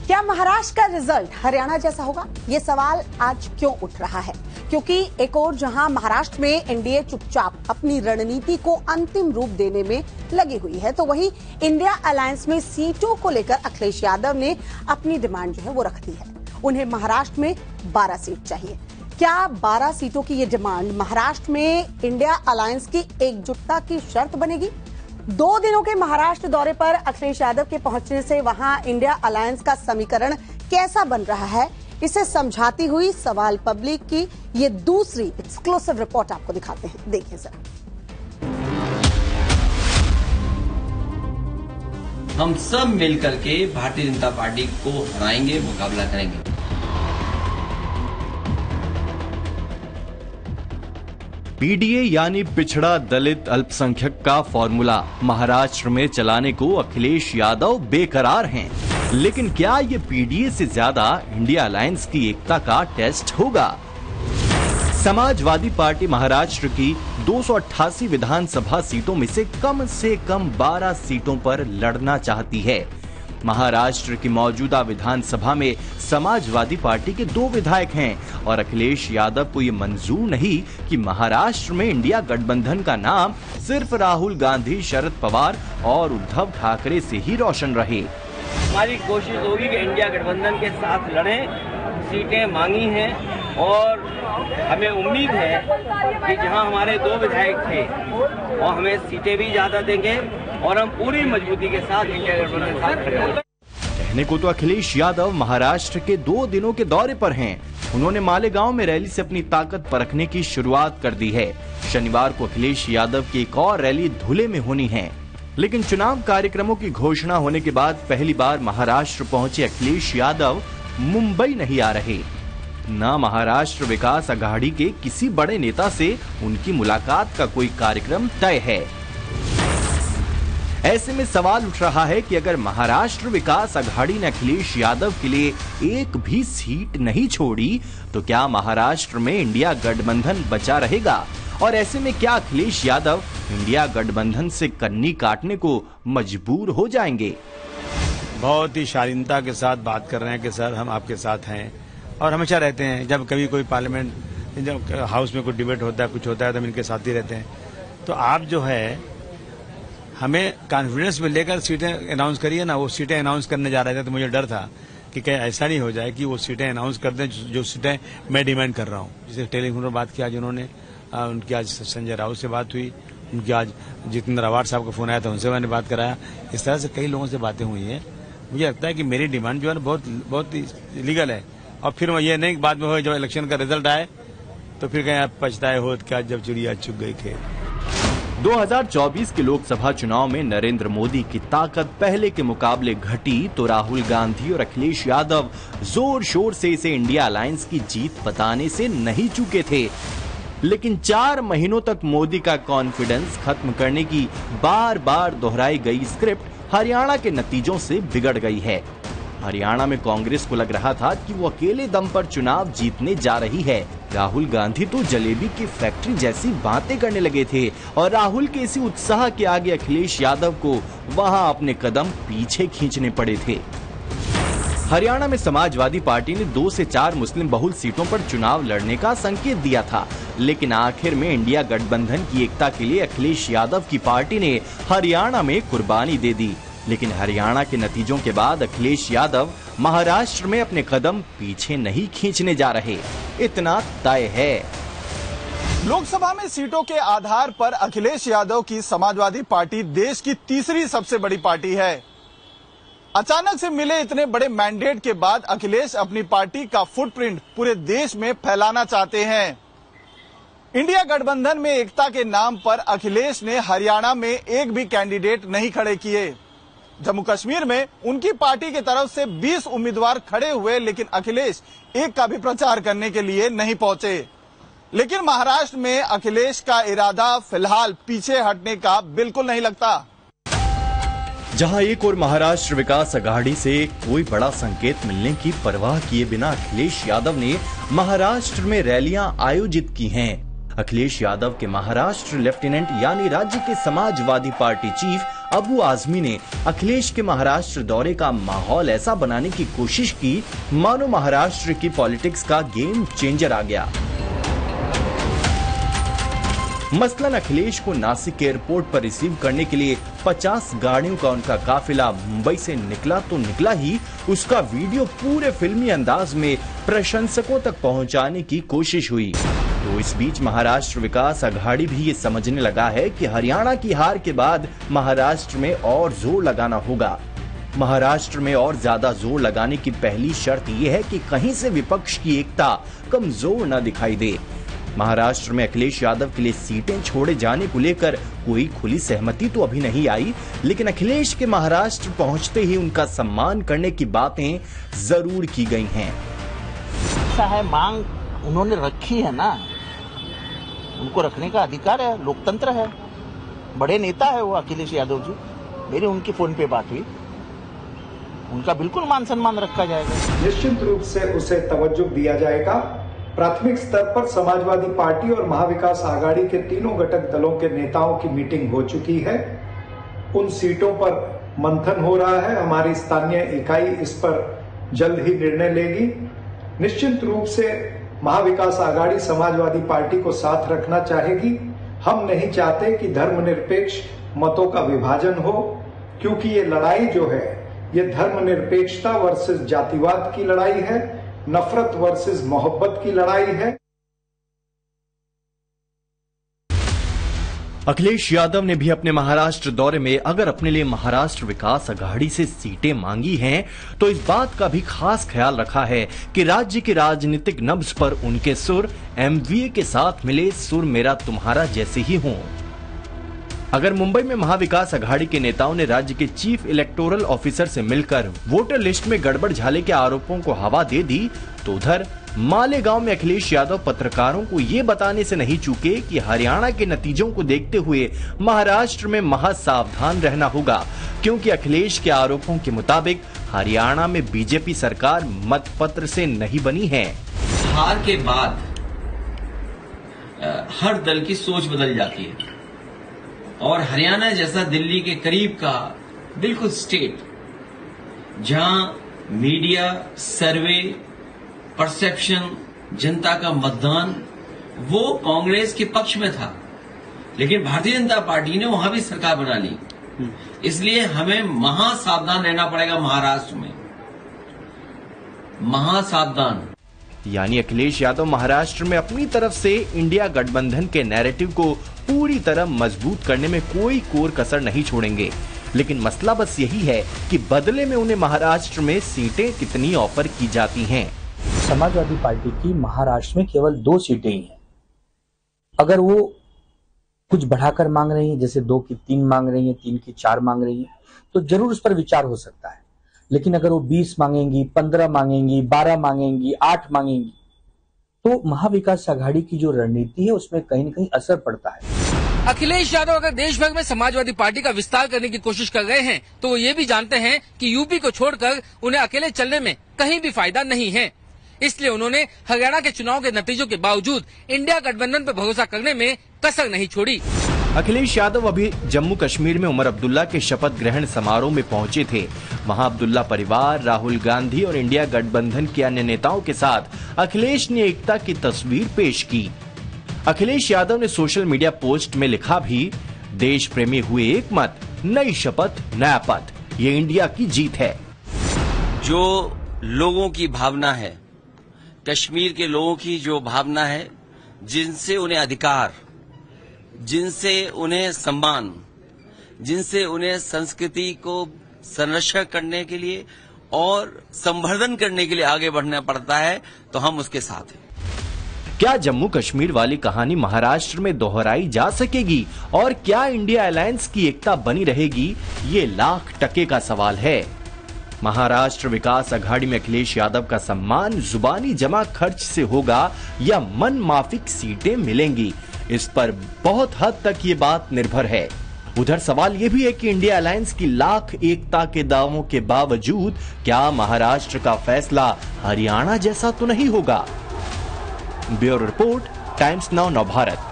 क्या महाराष्ट्र का रिजल्ट हरियाणा जैसा होगा? ये सवाल आज क्यों उठ रहा है? क्योंकि एक और जहां महाराष्ट्र में एनडीए चुपचाप अपनी रणनीति को अंतिम रूप देने में लगी हुई है, तो वहीं इंडिया अलायंस में सीटों को लेकर अखिलेश यादव ने अपनी डिमांड जो है वो रख दी है। उन्हें महाराष्ट्र में 12 सीट चाहिए। क्या 12 सीटों की ये डिमांड महाराष्ट्र में इंडिया अलायंस की एकजुटता की शर्त बनेगी? 2 दिनों के महाराष्ट्र दौरे पर अखिलेश यादव के पहुंचने से वहां इंडिया अलायंस का समीकरण कैसा बन रहा है, इसे समझाती हुई सवाल पब्लिक की ये दूसरी एक्सक्लूसिव रिपोर्ट आपको दिखाते हैं। देखिए जरा। हम सब मिलकर के भारतीय जनता पार्टी को हराएंगे, मुकाबला करेंगे। पीडीए यानी पिछड़ा दलित अल्पसंख्यक का फॉर्मूला महाराष्ट्र में चलाने को अखिलेश यादव बेकरार हैं। लेकिन क्या ये पीडीए से ज्यादा इंडिया अलायंस की एकता का टेस्ट होगा? समाजवादी पार्टी महाराष्ट्र की 288 विधानसभा सीटों में से कम 12 सीटों पर लड़ना चाहती है। महाराष्ट्र की मौजूदा विधानसभा में समाजवादी पार्टी के 2 विधायक हैं और अखिलेश यादव को ये मंजूर नहीं कि महाराष्ट्र में इंडिया गठबंधन का नाम सिर्फ राहुल गांधी, शरद पवार और उद्धव ठाकरे से ही रोशन रहे। हमारी कोशिश होगी कि इंडिया गठबंधन के साथ लड़ें। सीटें मांगी हैं और हमें उम्मीद है कि जहां हमारे 2 विधायक थे और हमें सीटें भी ज्यादा देंगे और हम पूरी मजबूती के साथ इंडिया गठबंधन के साथ खड़े होंगे। कहने को तो अखिलेश यादव महाराष्ट्र के 2 दिनों के दौरे पर हैं। उन्होंने मालेगांव में रैली से अपनी ताकत परखने की शुरुआत कर दी है। शनिवार को अखिलेश यादव की एक और रैली धुले में होनी है। लेकिन चुनाव कार्यक्रमों की घोषणा होने के बाद पहली बार महाराष्ट्र पहुंचे अखिलेश यादव मुंबई नहीं आ रहे। न महाराष्ट्र विकास अघाड़ी के किसी बड़े नेता से उनकी मुलाकात का कोई कार्यक्रम तय है। ऐसे में सवाल उठ रहा है कि अगर महाराष्ट्र विकास अघाड़ी ने अखिलेश यादव के लिए एक भी सीट नहीं छोड़ी तो क्या महाराष्ट्र में इंडिया गठबंधन बचा रहेगा? और ऐसे में क्या अखिलेश यादव इंडिया गठबंधन से कन्नी काटने को मजबूर हो जाएंगे? बहुत ही शालीनता के साथ बात कर रहे हैं कि सर हम आपके साथ हैं और हमेशा रहते हैं। जब कभी कोई पार्लियामेंट, जब हाउस में कोई डिबेट होता है, कुछ होता है तो हम इनके साथ ही रहते हैं। तो आप जो है हमें कॉन्फिडेंस में लेकर सीटें अनाउंस करिए ना। वो सीटें अनाउंस करने जा रहे थे तो मुझे डर था कि कहीं ऐसा नहीं हो जाए कि वो सीटें अनाउंस कर दें जो सीटें मैं डिमांड कर रहा हूँ। जैसे टेलीफोन पर बात किया जिन्होंने, उनकी आज संजय राउत से बात हुई, उनकी आज जितेंद्र अवार्ड साहब का फोन आया था, उनसे मैंने बात कराया। इस तरह से कई लोगों से बातें हुई हैं। मुझे लगता है कि मेरी डिमांड जो है बहुत लीगल है। और फिर ये नहीं बाद में हो जब इलेक्शन का रिजल्ट आए तो फिर कहीं आप पछताए हो क्या जब चिड़िया चुग गई खेत। 2024 के लोकसभा चुनाव में नरेंद्र मोदी की ताकत पहले के मुकाबले घटी तो राहुल गांधी और अखिलेश यादव जोर शोर से इसे इंडिया अलायंस की जीत बताने से नहीं चूके थे। लेकिन 4 महीनों तक मोदी का कॉन्फिडेंस खत्म करने की बार बार दोहराई गई स्क्रिप्ट हरियाणा के नतीजों से बिगड़ गई है। हरियाणा में कांग्रेस को लग रहा था कि वो अकेले दम पर चुनाव जीतने जा रही है। राहुल गांधी तो जलेबी की फैक्ट्री जैसी बातें करने लगे थे और राहुल के इसी उत्साह के आगे अखिलेश यादव को वहां अपने कदम पीछे खींचने पड़े थे। हरियाणा में समाजवादी पार्टी ने 2 से 4 मुस्लिम बहुल सीटों पर चुनाव लड़ने का संकेत दिया था, लेकिन आखिर में इंडिया गठबंधन की एकता के लिए अखिलेश यादव की पार्टी ने हरियाणा में कुर्बानी दे दी। लेकिन हरियाणा के नतीजों के बाद अखिलेश यादव महाराष्ट्र में अपने कदम पीछे नहीं खींचने जा रहे, इतना तय है। लोकसभा में सीटों के आधार पर अखिलेश यादव की समाजवादी पार्टी देश की तीसरी सबसे बड़ी पार्टी है। अचानक से मिले इतने बड़े मैंडेट के बाद अखिलेश अपनी पार्टी का फुटप्रिंट पूरे देश में फैलाना चाहते हैं। इंडिया गठबंधन में एकता के नाम पर अखिलेश ने हरियाणा में एक भी कैंडिडेट नहीं खड़े किए। जम्मू कश्मीर में उनकी पार्टी की तरफ से 20 उम्मीदवार खड़े हुए, लेकिन अखिलेश एक का भी प्रचार करने के लिए नहीं पहुंचे। लेकिन महाराष्ट्र में अखिलेश का इरादा फिलहाल पीछे हटने का बिल्कुल नहीं लगता। जहां एक और महाराष्ट्र विकास अघाड़ी से कोई बड़ा संकेत मिलने की परवाह किए बिना अखिलेश यादव ने महाराष्ट्र में रैलियां आयोजित की हैं। अखिलेश यादव के महाराष्ट्र लेफ्टिनेंट यानी राज्य के समाजवादी पार्टी चीफ अबू आजमी ने अखिलेश के महाराष्ट्र दौरे का माहौल ऐसा बनाने की कोशिश की मानो महाराष्ट्र की पॉलिटिक्स का गेम चेंजर आ गया। मसलन अखिलेश को नासिक एयरपोर्ट पर रिसीव करने के लिए 50 गाड़ियों का उनका काफिला मुंबई से निकला तो निकला ही, उसका वीडियो पूरे फिल्मी अंदाज में प्रशंसकों तक पहुंचाने की कोशिश हुई। तो इस बीच महाराष्ट्र विकास अघाड़ी भी ये समझने लगा है कि हरियाणा की हार के बाद महाराष्ट्र में और जोर लगाना होगा। महाराष्ट्र में और ज्यादा जोर लगाने की पहली शर्त यह है कि कहीं से विपक्ष की एकता कमजोर न दिखाई दे। महाराष्ट्र में अखिलेश यादव के लिए सीटें छोड़े जाने को लेकर कोई खुली सहमति तो अभी नहीं आई, लेकिन अखिलेश के महाराष्ट्र पहुंचते ही उनका सम्मान करने की बातें जरूर की गई हैं। ऐसा है, मांग उन्होंने रखी है ना, उनको रखने का अधिकार है, लोकतंत्र है, बड़े नेता है वो अखिलेश यादव जी। मेरी उनकी फोन पे बात हुई, उनका बिल्कुल मान सम्मान रखा जाएगा। निश्चित रूप से उसे तवज्जो दिया जाएगा। प्राथमिक स्तर पर समाजवादी पार्टी और महाविकास आघाड़ी के तीनों घटक दलों के नेताओं की मीटिंग हो चुकी है। उन सीटों पर मंथन हो रहा है। हमारी स्थानीय इकाई इस पर जल्द ही निर्णय लेगी। निश्चित रूप से महाविकास आघाड़ी समाजवादी पार्टी को साथ रखना चाहेगी। हम नहीं चाहते कि धर्मनिरपेक्ष मतों का विभाजन हो, क्योंकि ये लड़ाई जो है ये धर्मनिरपेक्षता वर्सेस जातिवाद की लड़ाई है, नफरत वर्सेस मोहब्बत की लड़ाई है। अखिलेश यादव ने भी अपने महाराष्ट्र दौरे में अगर अपने लिए महाराष्ट्र विकास अघाड़ी से सीटें मांगी हैं, तो इस बात का भी खास ख्याल रखा है कि राज्य के राजनीतिक नब्ज पर उनके सुर एमवीए के साथ मिले सुर मेरा तुम्हारा जैसे ही हों। अगर मुंबई में महाविकास अघाड़ी के नेताओं ने राज्य के चीफ इलेक्टोरल ऑफिसर से मिलकर वोटर लिस्ट में गड़बड़ झाले के आरोपों को हवा दे दी, तो उधर मालेगांव में अखिलेश यादव पत्रकारों को ये बताने से नहीं चूके कि हरियाणा के नतीजों को देखते हुए महाराष्ट्र में महासावधान रहना होगा, क्योंकि अखिलेश के आरोपों के मुताबिक हरियाणा में बीजेपी सरकार मतपत्र से नहीं बनी है। हार के बाद हर दल की सोच बदल जाती है, और हरियाणा जैसा दिल्ली के करीब का बिल्कुल स्टेट, जहां मीडिया, सर्वे, परसेप्शन, जनता का मतदान वो कांग्रेस के पक्ष में था, लेकिन भारतीय जनता पार्टी ने वहां भी सरकार बना ली। इसलिए हमें महासावधान रहना पड़ेगा महाराष्ट्र में, महासावधान। यानी अखिलेश यादव महाराष्ट्र में अपनी तरफ से इंडिया गठबंधन के नैरेटिव को पूरी तरह मजबूत करने में कोई कोर कसर नहीं छोड़ेंगे, लेकिन मसला बस यही है कि बदले में उन्हें महाराष्ट्र में सीटें कितनी ऑफर की जाती हैं। समाजवादी पार्टी की महाराष्ट्र में केवल 2 सीटें ही हैं। अगर वो कुछ बढ़ाकर मांग रही है, जैसे 2 की 3 मांग रही है, 3 की 4 मांग रही है, तो जरूर उस पर विचार हो सकता है। लेकिन अगर वो 20 मांगेंगी, 15 मांगेंगी, 12 मांगेंगी, 8 मांगेंगी, तो महाविकास आघाड़ी की जो रणनीति है उसमें कहीं न कहीं असर पड़ता है। अखिलेश यादव अगर देश भर में समाजवादी पार्टी का विस्तार करने की कोशिश कर रहे हैं, तो वो ये भी जानते हैं कि यूपी को छोड़कर उन्हें अकेले चलने में कहीं भी फायदा नहीं है। इसलिए उन्होंने हरियाणा के चुनाव के नतीजों के बावजूद इंडिया गठबंधन पर भरोसा करने में कसर नहीं छोड़ी। अखिलेश यादव अभी जम्मू कश्मीर में उमर अब्दुल्ला के शपथ ग्रहण समारोह में पहुंचे थे। वहां अब्दुल्ला परिवार, राहुल गांधी और इंडिया गठबंधन के अन्य नेताओं के साथ अखिलेश ने एकता की तस्वीर पेश की। अखिलेश यादव ने सोशल मीडिया पोस्ट में लिखा भी, देश प्रेमी हुए एक मत, नई शपथ नया पथ, ये इंडिया की जीत है। जो लोगों की भावना है, कश्मीर के लोगों की जो भावना है, जिनसे उन्हें अधिकार, जिनसे उन्हें सम्मान, जिनसे उन्हें संस्कृति को संरक्षण करने के लिए और संवर्धन करने के लिए आगे बढ़ना पड़ता है, तो हम उसके साथ हैं। क्या जम्मू कश्मीर वाली कहानी महाराष्ट्र में दोहराई जा सकेगी और क्या इंडिया अलायंस की एकता बनी रहेगी, ये लाख टके का सवाल है। महाराष्ट्र विकास अघाड़ी में अखिलेश यादव का सम्मान जुबानी जमा खर्च से होगा या मन माफिक सीटें मिलेंगी, इस पर बहुत हद तक ये बात निर्भर है। उधर सवाल ये भी है कि इंडिया अलायंस की लाख एकता के दावों के बावजूद क्या महाराष्ट्र का फैसला हरियाणा जैसा तो नहीं होगा। Bureau report, times now Navbharat.